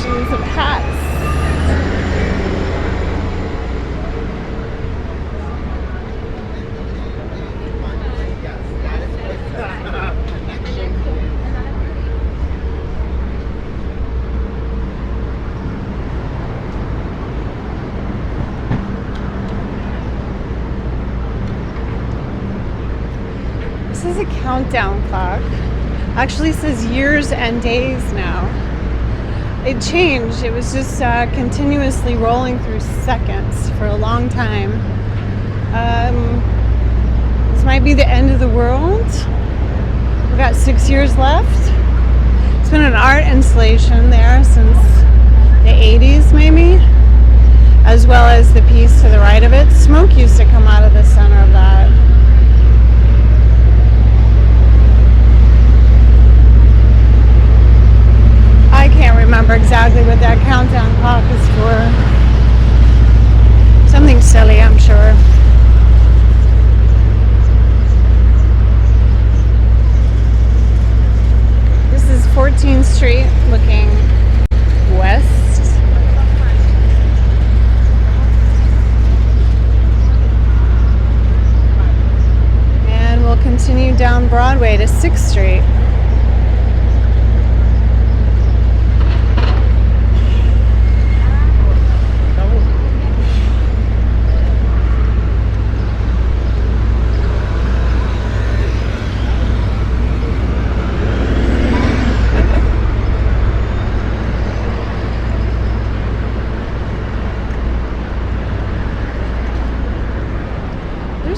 Collections of hats. This is a countdown clock. Actually says years and days now. It changed. It was just continuously rolling through seconds for a long time. This might be the end of the world. We've got 6 years left. It's been an art installation there since the 80s maybe, as well as the piece to the right of it. Smoke used to come out of the center of that. I can't remember exactly what that countdown clock is for. Something silly, I'm sure. This is 14th Street looking west. And we'll continue down Broadway to 6th Street.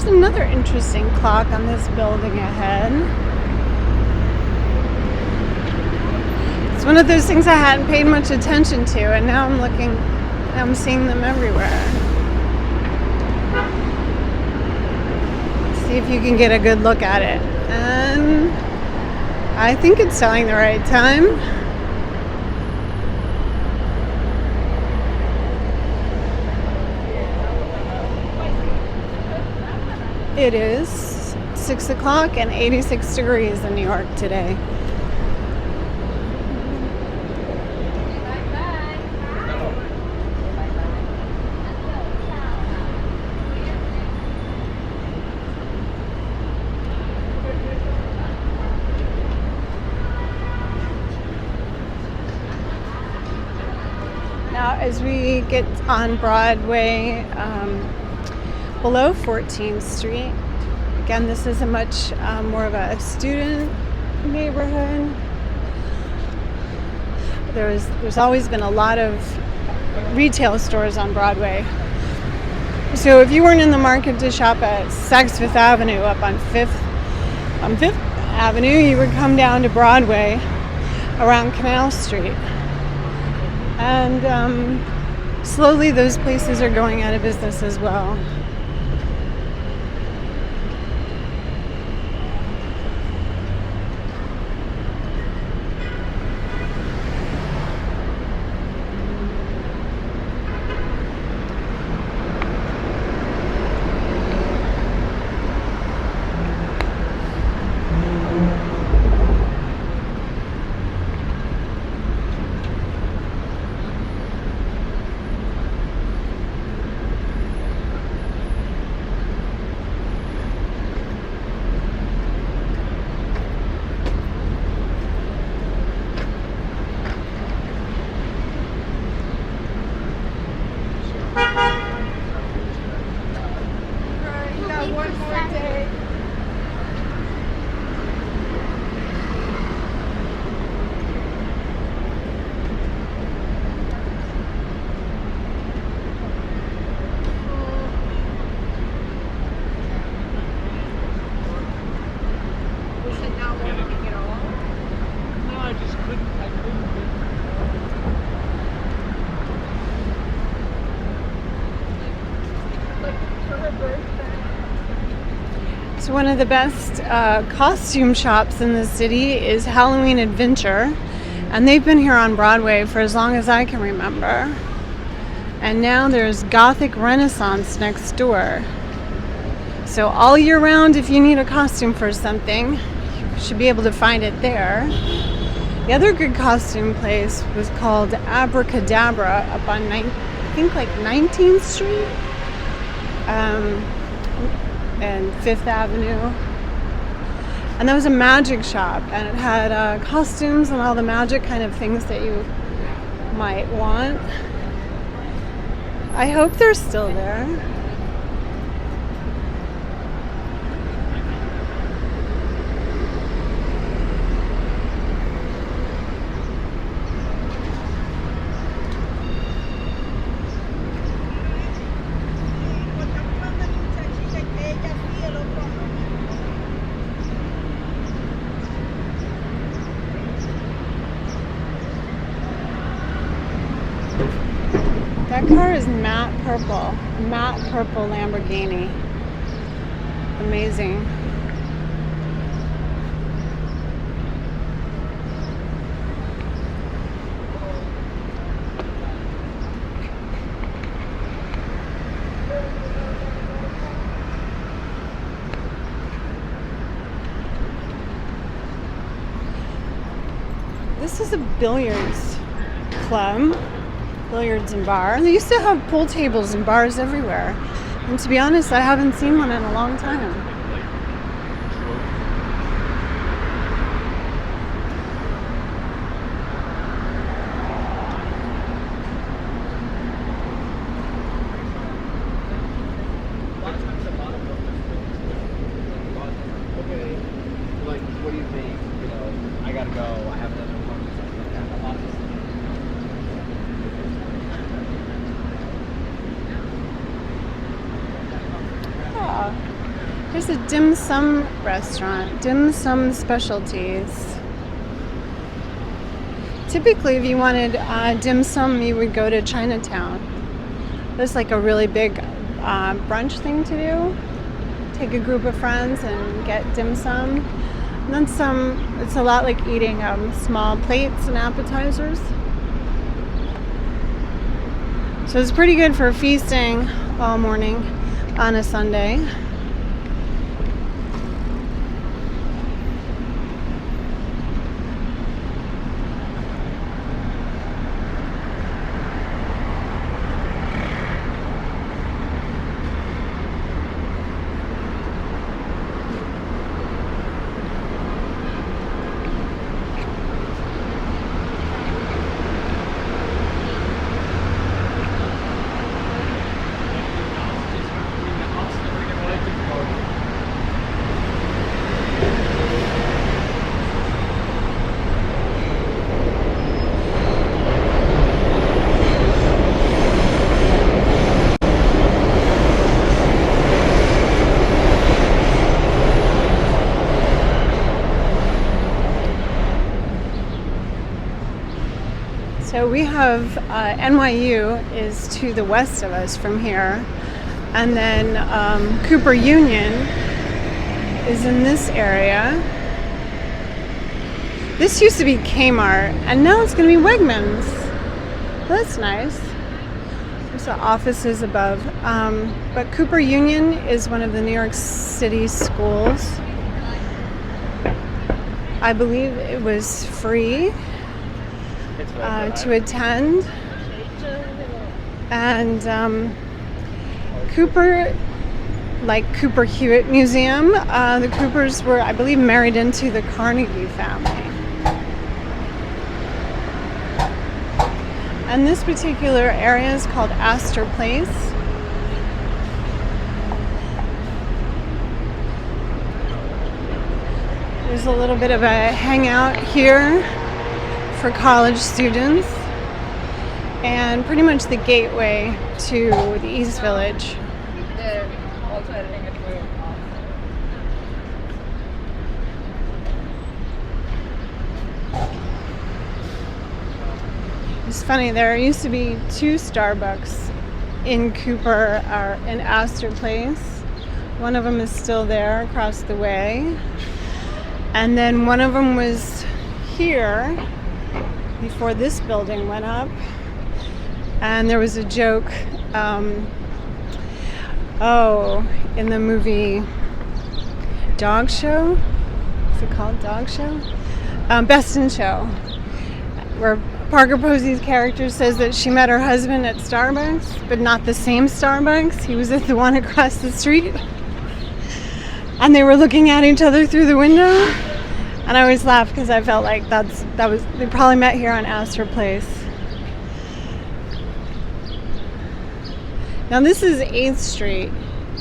Another interesting clock on this building ahead. It's one of those things I hadn't paid much attention to, and now I'm seeing them everywhere. See if you can get a good look at it. And I think it's telling the right time. It is 6 o'clock and 86 degrees in New York today. Now, as we get on Broadway, below 14th Street. Again, this is a much more of a student neighborhood. There's always been a lot of retail stores on Broadway. So if you weren't in the market to shop at Saks Fifth Avenue up on Fifth Avenue, you would come down to Broadway around Canal Street. And slowly those places are going out of business as well. One of the best costume shops in the city is Halloween Adventure, and they've been here on Broadway for as long as I can remember. And now there's Gothic Renaissance next door. So all year round, if you need a costume for something, you should be able to find it there. The other good costume place was called Abracadabra up on 19th Street. And Fifth Avenue, and that was a magic shop, and it had costumes and all the magic kind of things that you might want. I hope they're still there. car is matte purple. Matte purple Lamborghini. Amazing. This is a billiards club, billiards and bar. They used to have pool tables and bars everywhere. And to be honest, I haven't seen one in a long time. Like, what do you think? You know, I gotta go. I have another appointment. Here's a dim sum restaurant, dim sum specialties. Typically, if you wanted dim sum, you would go to Chinatown. There's like a really big brunch thing to do. Take a group of friends and get dim sum. And then it's a lot like eating small plates and appetizers. So it's pretty good for feasting all morning on a Sunday. So we have NYU is to the west of us from here, and then Cooper Union is in this area. This used to be Kmart, and now it's going to be Wegmans. That's nice. There's the offices above. But Cooper Union is one of the New York City schools. I believe it was free to attend. And Cooper, like Cooper Hewitt Museum, the Coopers were, I believe, married into the Carnegie family. And this particular area is called Astor Place. There's a little bit of a hangout here for college students, and pretty much the gateway to the East Village. It's funny, there used to be 2 Starbucks in Cooper, or in Astor Place. One of them is still there across the way. And then one of them was here before this building went up. And there was a joke, in the movie Dog Show, is it called Dog Show? Best in Show, where Parker Posey's character says that she met her husband at Starbucks, but not the same Starbucks. He was at the one across the street. And they were looking at each other through the window. And I always laugh because I felt like they probably met here on Astor Place. Now this is 8th Street,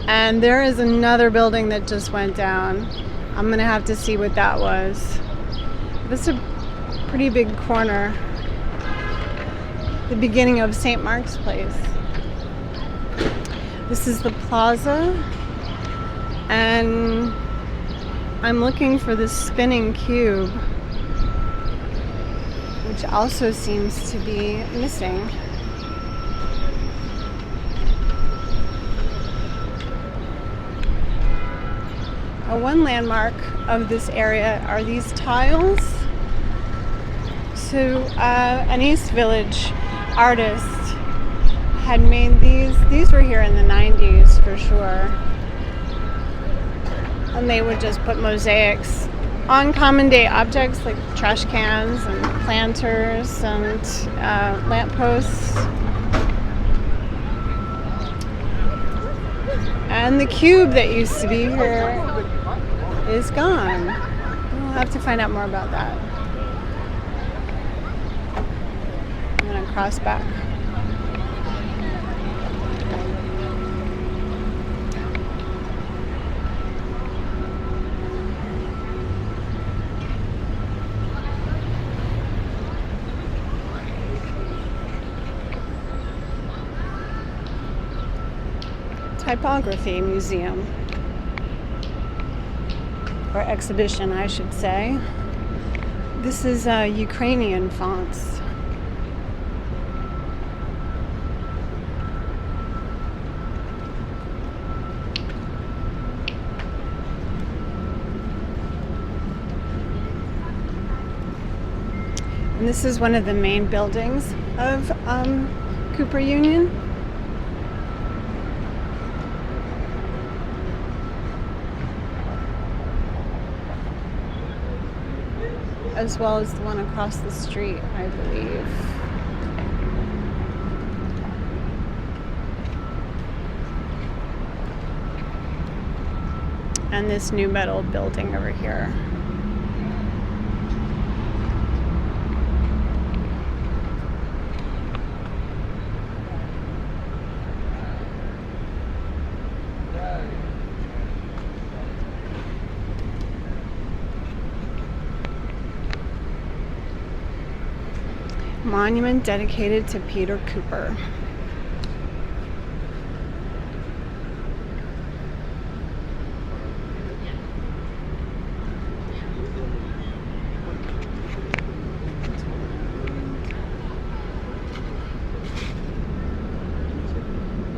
and there is another building that just went down. I'm going to have to see what that was. This is a pretty big corner. The beginning of St. Mark's Place. This is the plaza, and I'm looking for the spinning cube, which also seems to be missing. One landmark of this area are these tiles. So an East Village artist had made these. These were here in the 90s for sure. And they would just put mosaics on common day objects like trash cans and planters and lampposts. And the cube that used to be here is gone. We'll have to find out more about that. I'm going to cross back. Typography Museum, or exhibition, I should say. This is Ukrainian fonts. And this is one of the main buildings of Cooper Union. As well as the one across the street, I believe. And this new metal building over here. Monument dedicated to Peter Cooper.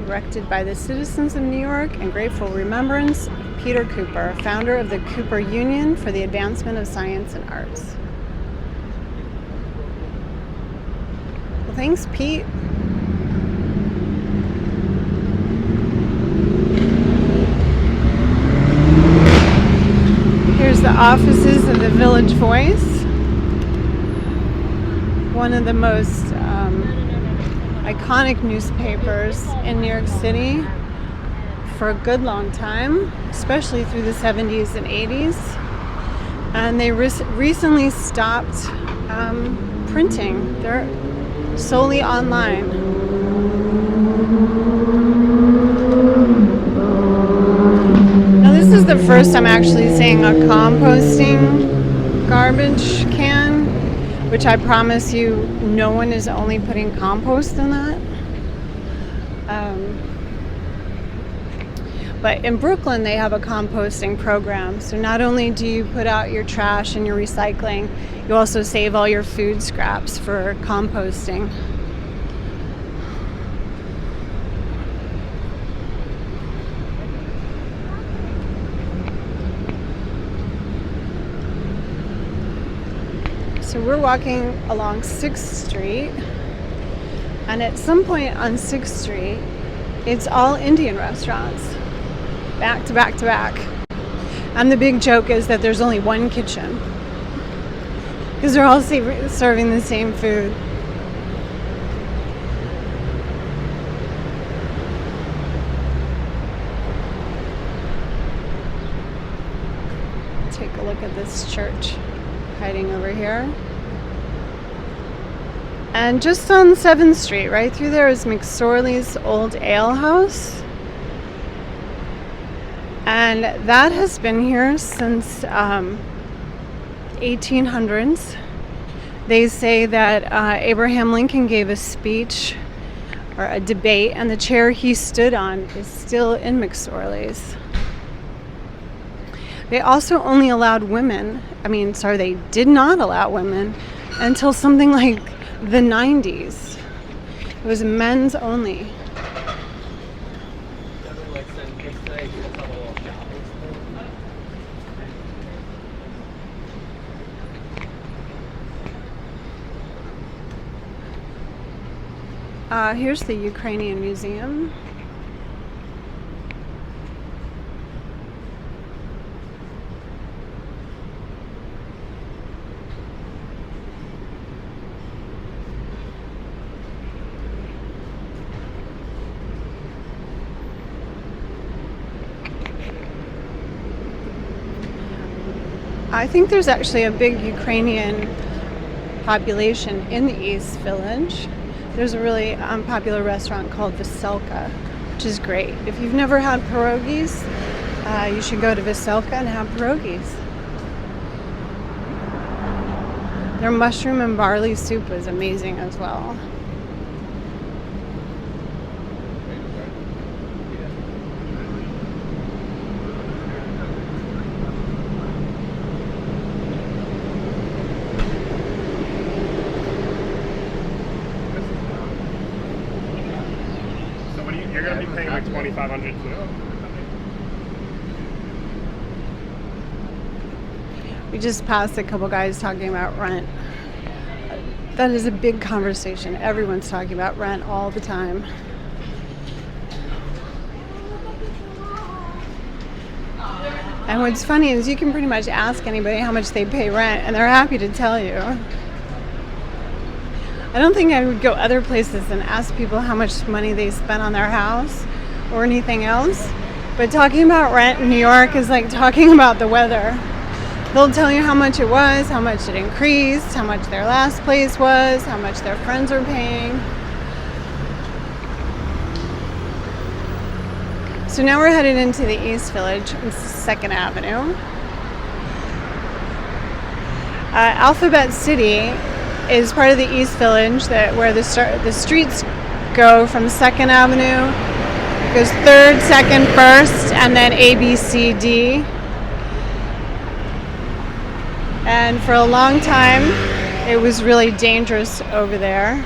Erected by the citizens of New York in grateful remembrance of Peter Cooper, founder of the Cooper Union for the Advancement of Science and Arts. Well, thanks, Pete. Here's the offices of the Village Voice, one of the most iconic newspapers in New York City for a good long time, especially through the 70s and 80s. And they recently stopped printing. They're solely online. Now this is the first I'm actually seeing a composting garbage can, which I promise you no one is only putting compost in that. But in Brooklyn they have a composting program, so not only do you put out your trash and your recycling, you also save all your food scraps for composting. So we're walking along 6th Street, and at some point on 6th Street, it's all Indian restaurants, back to back to back. And the big joke is that there's only one kitchen, because they're all serving the same food. Take a look at this church hiding over here. And just on 7th Street, right through there, is McSorley's Old Ale House. And that has been here since 1800s. They say that Abraham Lincoln gave a speech or a debate, and the chair he stood on is still in McSorley's. They also only allowed women, they did not allow women until something like the 90s. It was men's only. Here's the Ukrainian Museum. I think there's actually a big Ukrainian population in the East Village. There's a really popular restaurant called Veselka, which is great. If you've never had pierogies, you should go to Veselka and have pierogies. Their mushroom and barley soup is amazing as well. You're going to be paying like $2,500 too. We just passed a couple guys talking about rent. That is a big conversation. Everyone's talking about rent all the time. And what's funny is you can pretty much ask anybody how much they pay rent and they're happy to tell you. I don't think I would go other places and ask people how much money they spent on their house or anything else. But talking about rent in New York is like talking about the weather. They'll tell you how much it was, how much it increased, how much their last place was, how much their friends are paying. So now we're headed into the East Village on 2nd Avenue. Alphabet City is part of the East Village where the streets go from 2nd Avenue. It goes 3rd, 2nd, 1st, and then A, B, C, D. And for a long time, it was really dangerous over there.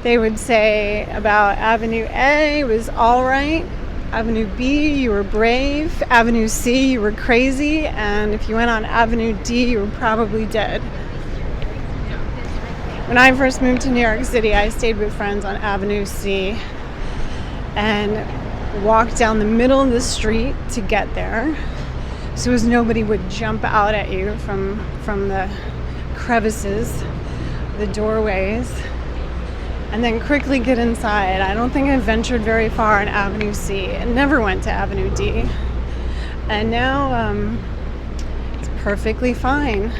They would say about Avenue A was all right. Avenue B, you were brave. Avenue C, you were crazy. And if you went on Avenue D, you were probably dead. When I first moved to New York City, I stayed with friends on Avenue C and walked down the middle of the street to get there, so as nobody would jump out at you from the crevices, the doorways, and then quickly get inside. I don't think I ventured very far on Avenue C and never went to Avenue D. And now it's perfectly fine.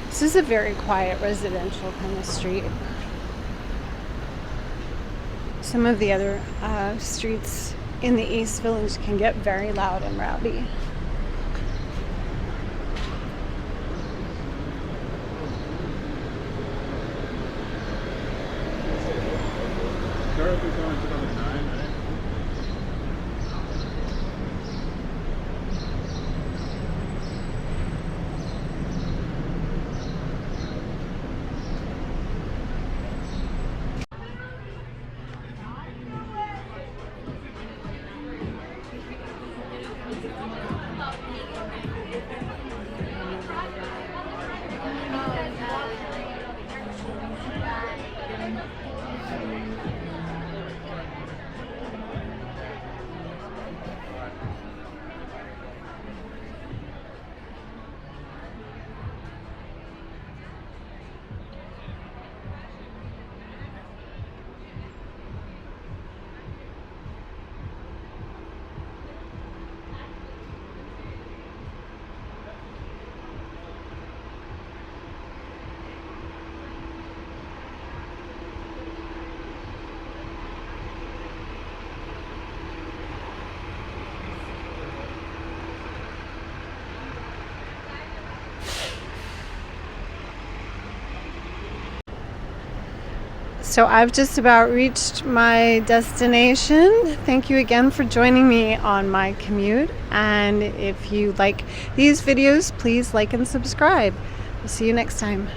This is a very quiet residential kind of street. Some of the other streets in the East Village can get very loud and rowdy. Karaoke going to number 9, right? So I've just about reached my destination. Thank you again for joining me on my commute. And if you like these videos, please like and subscribe. We'll see you next time.